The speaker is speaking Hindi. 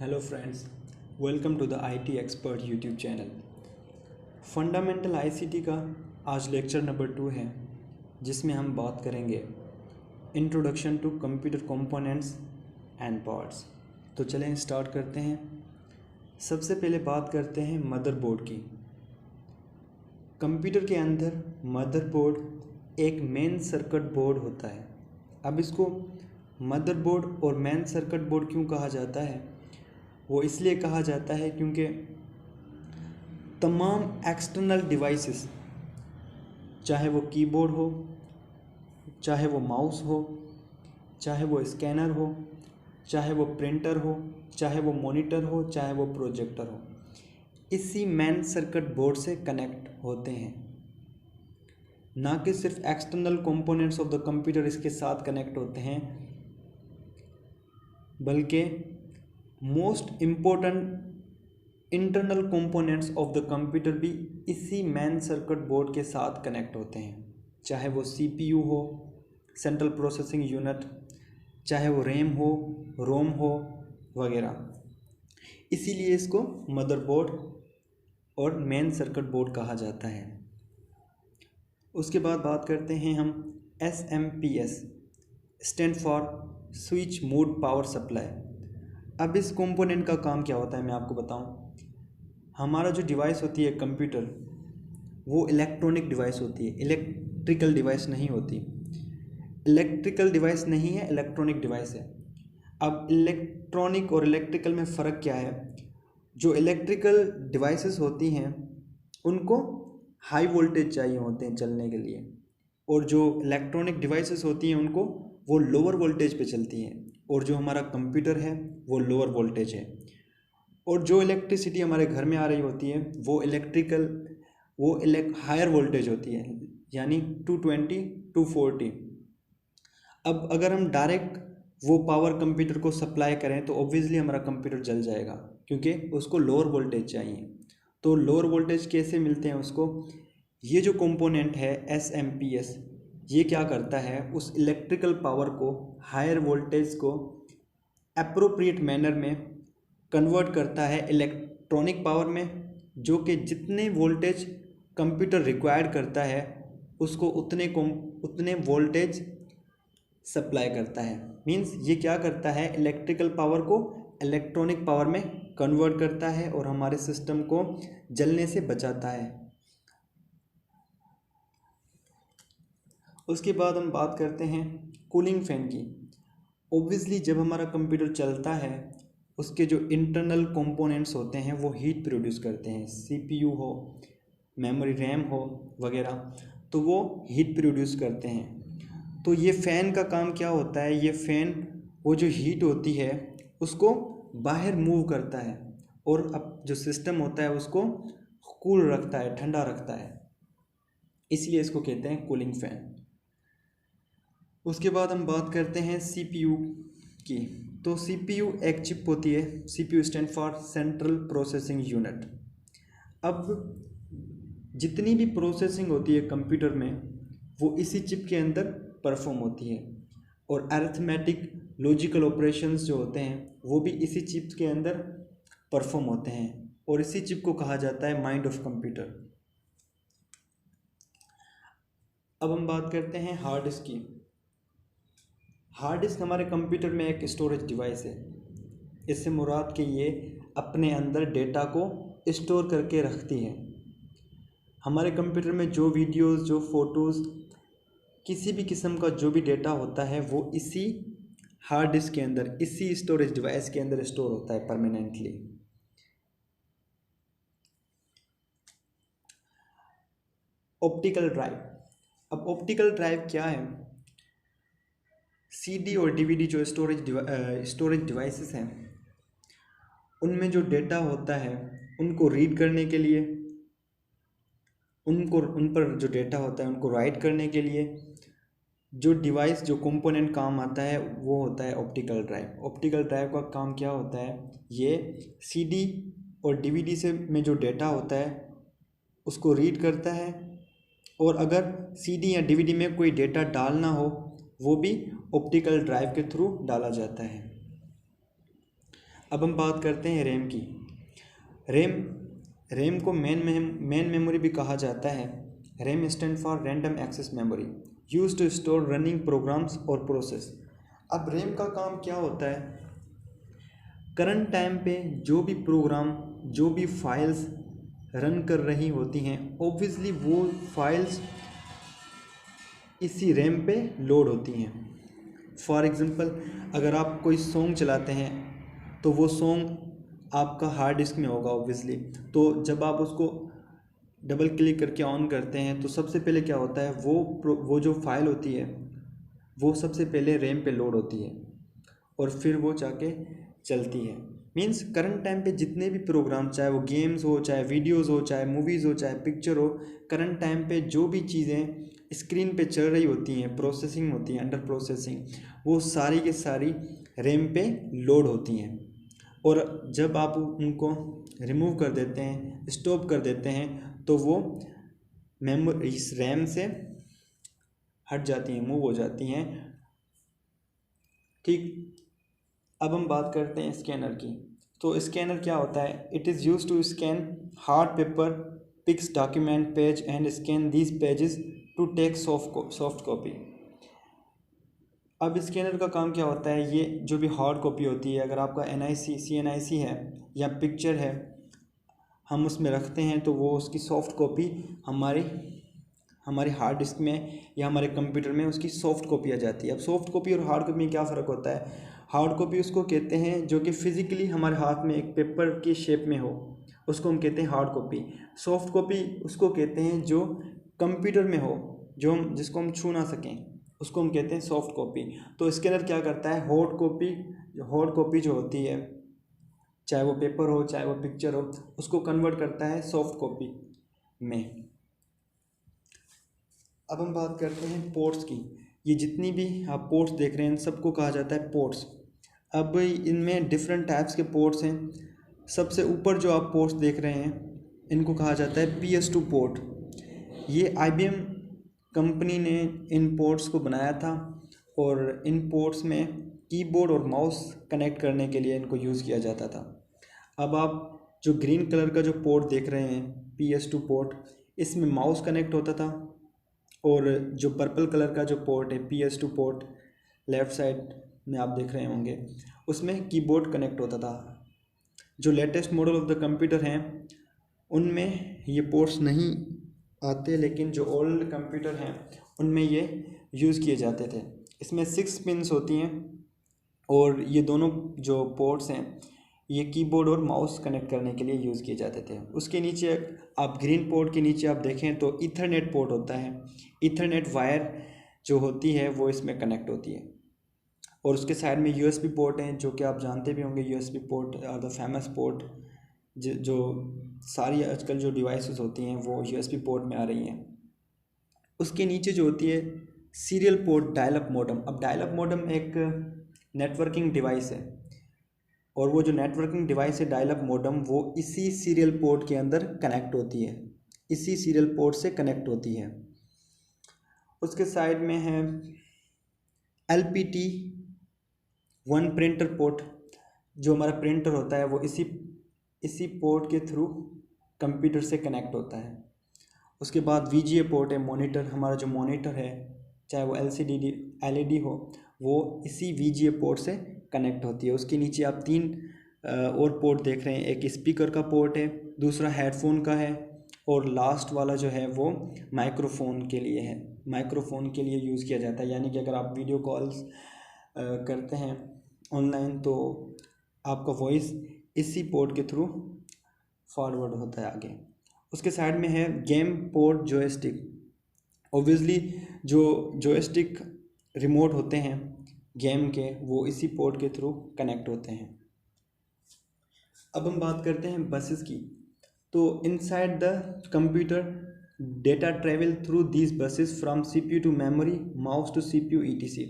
Hello friends, welcome to the IT expert YouTube channel. Fundamental ICT का आज लेक्चर नंबर 2 है, जिसमें हम बात करेंगे introduction to computer components and parts. तो चलें स्टार्ट करते हैं। सबसे पहले बात करते हैं मदरबोर्ड की। कंप्यूटर के अंदर मदरबोर्ड एक मेन सर्किट बोर्ड होता है। अब इसको मदरबोर्ड और मेन सर्किट बोर्ड क्यों कहा जाता है? वो इसलिए कहा जाता है क्योंकि तमाम एक्सटर्नल डिवाइसेस, चाहे वो कीबोर्ड हो, चाहे वो माउस हो, चाहे वो स्कैनर हो, चाहे वो प्रिंटर हो, चाहे वो मॉनिटर हो, चाहे वो प्रोजेक्टर हो, इसी मेन सर्किट बोर्ड से कनेक्ट होते हैं। ना कि सिर्फ external components of the computer इसके साथ कनेक्ट होते हैं, बल्कि most important internal components of the computer भी इसी मेन सर्किट बोर्ड के साथ कनेक्ट होते हैं। चाहे वो सीपीयू हो, सेंट्रल प्रोसेसिंग यूनिट, चाहे वो रैम हो, रोम हो वगैरह। इसीलिए इसको मदरबोर्ड और मेन सर्किट बोर्ड कहा जाता है। उसके बाद बात करते हैं हम SMPS, stand for switch mode power supply. अब इस कंपोनेंट का काम क्या होता है मैं आपको बताऊं। हमारा जो डिवाइस होती है कंप्यूटर, वो इलेक्ट्रॉनिक डिवाइस होती है, इलेक्ट्रिकल डिवाइस नहीं होती। इलेक्ट्रिकल डिवाइस नहीं है, इलेक्ट्रॉनिक डिवाइस है। अब इलेक्ट्रॉनिक और इलेक्ट्रिकल में फ़र्क क्या है? जो इलेक्ट्रिकल डिवाइसेस होती हैं उनको हाई वोल्टेज चाहिए होते हैं चलने के लिए, और जो इलेक्ट्रॉनिक डिवाइसेस होती हैं उनको वो लोअर वोल्टेज पे चलती हैं। और जो हमारा कंप्यूटर है वो लोअर वोल्टेज है। और जो इलेक्ट्रिसिटी हमारे घर में आ रही होती है वो हायर वोल्टेज होती है, यानी 220 240। अब अगर हम डायरेक्ट वो पावर कंप्यूटर को सप्लाई करें तो ऑब्वियसली हमारा कंप्यूटर जल जाएगा, क्योंकि उसको लोअर वोल्टेज चाहिए। तो लोअर वोल्टेज कैसे मिलते हैं उसको? ये जो कंपोनेंट है SMPS, ये क्या करता है, उस इलेक्ट्रिकल पावर को, हायर वोल्टेज को एप्रोप्रिएट मैनर में कन्वर्ट करता है इलेक्ट्रॉनिक पावर में, जो कि जितने वोल्टेज कंप्यूटर रिक्वायर्ड करता है उसको उतने वोल्टेज सप्लाई करता है। मींस ये क्या करता है, इलेक्ट्रिकल पावर को इलेक्ट्रॉनिक पावर में कन्वर्ट करता है और हमारे सिस्टम को जलने से बचाता है। उसके बाद हम बात करते हैं कूलिंग फैन की। ऑब्वियसली जब हमारा कंप्यूटर चलता है उसके जो इंटरनल कंपोनेंट्स होते हैं वो हीट प्रोड्यूस करते हैं। CPU हो, मेमोरी रैम हो वगैरह, तो वो हीट प्रोड्यूस करते हैं। तो ये फ़ैन का काम क्या होता है? ये फ़ैन वो जो हीट होती है उसको बाहर मूव करता है और अब जो सिस्टम होता है उसको कूल रखता है, ठंडा रखता है। इसलिए इसको कहते हैं कूलिंग फ़ैन। उसके बाद हम बात करते हैं CPU की। तो CPU एक चिप होती है। CPU stand for central processing unit. अब जितनी भी प्रोसेसिंग होती है कंप्यूटर में वो इसी चिप के अंदर परफॉर्म होती है, और अरिथमेटिक लॉजिकल ऑपरेशंस जो होते हैं वो भी इसी चिप के अंदर परफॉर्म होते हैं, और इसी चिप को कहा जाता है माइंड ऑफ कंप्यूटर। अब हम बात करते हैं हार्ड डिस्क की। हार्ड डिस्क हमारे कंप्यूटर में एक स्टोरेज डिवाइस है। इससे मुराद कि ये अपने अंदर डेटा को स्टोर करके रखती है। हमारे कंप्यूटर में जो वीडियोस, जो फ़ोटोज़, किसी भी किस्म का जो भी डेटा होता है वो इसी हार्ड डिस्क के अंदर, इसी स्टोरेज डिवाइस के अंदर स्टोर होता है परमानेंटली। Optical drive. अब ऑप्टिकल ड्राइव क्या है? CD और DVD जो स्टोरेज डिवाइसेस हैं उनमें जो डेटा होता है उनको रीड करने के लिए, उन पर जो डेटा होता है उनको राइट करने के लिए जो डिवाइस, जो कंपोनेंट काम आता है वो होता है ऑप्टिकल ड्राइव। ऑप्टिकल ड्राइव का काम क्या होता है? ये CD और DVD से में जो डेटा होता है उसको रीड करता है, और अगर CD या DVD में कोई डेटा डालना हो वो भी ऑप्टिकल ड्राइव के थ्रू डाला जाता है। अब हम बात करते हैं रैम की। रैम रैम को मेन मेमोरी भी कहा जाता है। RAM stand for random access memory, use to store running programs और प्रोसेस। अब रैम का काम क्या होता है, करंट टाइम पे जो भी प्रोग्राम, जो भी फाइल्स रन कर रही होती हैं, ऑब्वियसली वो फाइल्स इसी रैम पे लोड होती हैं। फॉर एग्ज़ाम्पल, अगर आप कोई सॉन्ग चलाते हैं तो वो सॉन्ग आपका हार्ड डिस्क में होगा ऑब्वियसली। तो जब आप उसको डबल क्लिक करके ऑन करते हैं तो सबसे पहले क्या होता है, वो जो फाइल होती है वो सबसे पहले रैम पे लोड होती है और फिर वो जाके चलती है। मीन्स करंट टाइम पे जितने भी प्रोग्राम, चाहे वो गेम्स हो, चाहे वीडियोस हो, चाहे मूवीज़ हो, चाहे पिक्चर हो, करंट टाइम पे जो भी चीज़ें स्क्रीन पे चल रही होती हैं, प्रोसेसिंग होती हैं, अंडर प्रोसेसिंग, वो सारी की सारी रैम पे लोड होती हैं। और जब आप उनको रिमूव कर देते हैं, स्टॉप कर देते हैं, तो वो मेमोरी इस रैम से हट जाती हैं, मूव हो जाती हैं। ठीक, अब हम बात करते हैं स्कैनर की। तो स्कैनर क्या होता है, it is use to scan hard paper, pics, document, page and scan these pages to take soft copy. अब स्कैनर का काम क्या होता है, ये जो भी हार्ड कॉपी होती है, अगर आपका NIC CNIC है या पिक्चर है, हम उसमें रखते हैं तो वो उसकी सॉफ्ट कॉपी हमारे हार्ड डिस्क में या हमारे कंप्यूटर में उसकी सॉफ्ट कॉपी आ जाती है। अब सॉफ्ट कॉपी और हार्ड कॉपी में क्या फ़र्क होता है, हार्ड कॉपी उसको कहते हैं जो कि फिज़िकली हमारे हाथ में एक पेपर की शेप में हो, उसको हम कहते हैं हार्ड कॉपी। सॉफ्ट कॉपी उसको कहते हैं जो कंप्यूटर में हो, जिसको हम छू ना सकें, उसको हम कहते हैं सॉफ्ट कॉपी। तो स्कैनर क्या करता है, हार्ड कॉपी जो होती है, चाहे वो पेपर हो, चाहे वो पिक्चर हो, उसको कन्वर्ट करता है सॉफ्ट कॉपी में। अब हम बात करते हैं पोर्ट्स की। ये जितनी भी आप पोर्ट्स देख रहे हैं, इन सबको कहा जाता है पोर्ट्स। अब इनमें डिफरेंट टाइप्स के पोर्ट्स हैं। सबसे ऊपर जो आप पोर्ट्स देख रहे हैं, इनको कहा जाता है PS2 पोर्ट। ये IBM कंपनी ने इन पोर्ट्स को बनाया था और इन पोर्ट्स में कीबोर्ड और माउस कनेक्ट करने के लिए इनको यूज़ किया जाता था। अब आप जो ग्रीन कलर का जो पोर्ट देख रहे हैं, PS2 पोर्ट, इसमें माउस कनेक्ट होता था। और जो पर्पल कलर का जो पोर्ट है, PS2 पोर्ट, लेफ़्ट साइड में आप देख रहे होंगे, उसमें कीबोर्ड कनेक्ट होता था। जो latest model of the computer हैं उनमें ये पोर्ट्स नहीं आते, लेकिन जो ओल्ड कंप्यूटर हैं उनमें ये यूज़ किए जाते थे। इसमें 6 पिन्स होती हैं और ये दोनों जो पोर्ट्स हैं ये कीबोर्ड और माउस कनेक्ट करने के लिए यूज़ किए जाते थे। उसके नीचे आप ग्रीन पोर्ट के नीचे आप देखें तो ईथरनेट पोर्ट होता है। ईथरनेट वायर जो होती है वो इसमें कनेक्ट होती है। और उसके साइड में USB पोर्ट हैं, जो कि आप जानते भी होंगे। USB port are the famous port, जो सारी आजकल जो डिवाइसेस होती हैं वो USB पोर्ट में आ रही हैं। उसके नीचे जो होती है serial port, dial up modem. अब डायल अप मॉडेम एक नेटवर्किंग डिवाइस है और वो जो नेटवर्किंग डिवाइस है डायल अप मॉडेम, वो इसी सीरियल पोर्ट के अंदर कनेक्ट होती है, इसी सीरियल पोर्ट से कनेक्ट होती है। उसके साइड में है LPT1 प्रिंटर पोर्ट। जो हमारा प्रिंटर होता है वो इसी पोर्ट के थ्रू कंप्यूटर से कनेक्ट होता है। उसके बाद VGA पोर्ट है, मॉनिटर। हमारा जो मॉनिटर है, चाहे वो LCD LED हो, वो इसी VGA पोर्ट से कनेक्ट होती है। उसके नीचे आप 3 और पोर्ट देख रहे हैं। एक स्पीकर का पोर्ट है, दूसरा हेडफोन का है और लास्ट वाला जो है वो माइक्रोफोन के लिए है। माइक्रोफोन के लिए यूज़ किया जाता है, यानी कि अगर आप वीडियो कॉल्स करते हैं ऑनलाइन तो आपका वॉइस इसी पोर्ट के थ्रू फॉरवर्ड होता है आगे। उसके साइड में है गेम पोर्ट, जॉयस्टिक। ऑब्वियसली जो जॉयस्टिक रिमोट होते हैं गेम के, वो इसी पोर्ट के थ्रू कनेक्ट होते हैं। अब हम बात करते हैं बसेस की। तो inside the computer data travel through these buses from CPU to memory, mouse to CPU, etc।